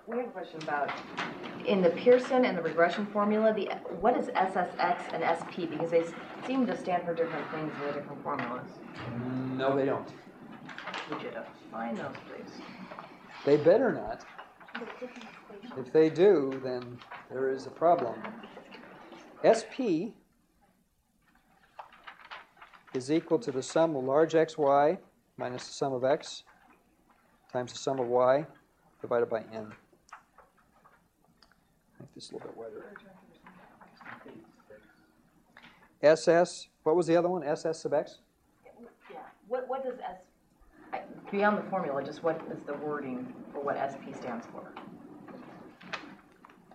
We have a question about, in the Pearson and the regression formula, what is SSX and SP? Because they seem to stand for different things in the different formulas. No, they don't. Would you define those, please? They better not. If they do, then there is a problem. SP is equal to the sum of large xy minus the sum of x times the sum of y divided by n. Make this a little bit wider. SS, what was the other one? SS sub x? Yeah. What does beyond the formula, just what is the wording for what SP stands for?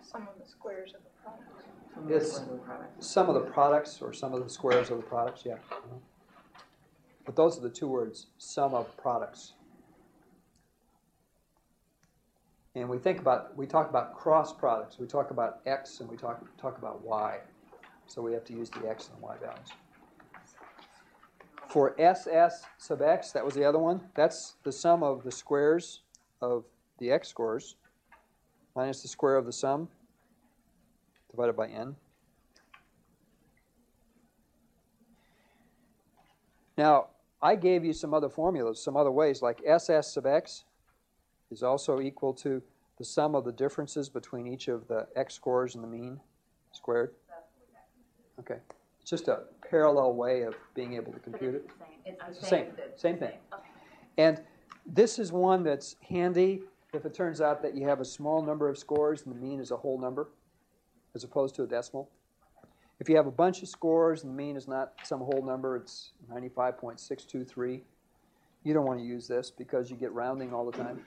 Sum of the squares of the products. It's sum of the products or sum of the squares of the products, yeah. But those are the two words, sum of products. And we talk about cross products. We talk about x and we talk about y. So we have to use the x and y values. For SS sub x, that was the other one, that's the sum of the squares of the x scores minus the square of the sum divided by n. Now, I gave you some other formulas, some other ways, like SS sub x is also equal to the sum of the differences between each of the x scores and the mean squared. Okay. It's just a parallel way of being able to compute it. It's the same thing. Okay. And this is one that's handy if it turns out that you have a small number of scores and the mean is a whole number as opposed to a decimal. If you have a bunch of scores and the mean is not some whole number, it's 95.623, you don't want to use this because you get rounding all the time.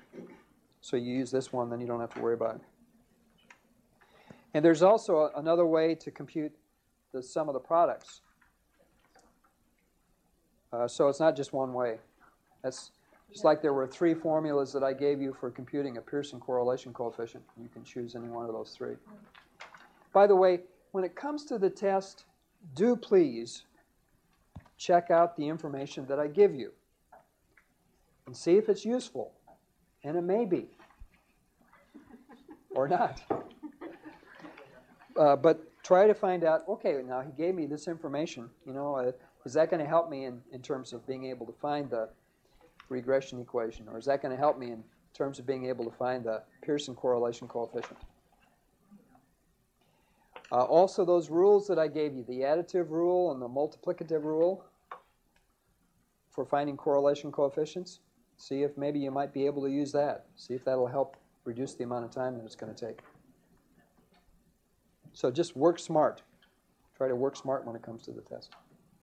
So you use this one, then you don't have to worry about it. And there's also another way to compute the sum of the products. So it's not just one way. That's just like there were 3 formulas that I gave you for computing a Pearson correlation coefficient. You can choose any one of those 3. By the way, when it comes to the test, do please check out the information that I give you and see if it's useful. And it may be. Or not. But try to find out, okay, now he gave me this information. Is that going to help me in terms of being able to find the regression equation? Or is that going to help me in terms of being able to find the Pearson correlation coefficient? Also, those rules that I gave you, the additive rule and the multiplicative rule for finding correlation coefficients, see if maybe you might be able to use that. See if that'll help reduce the amount of time that it's going to take. So just work smart. Try to work smart when it comes to the test.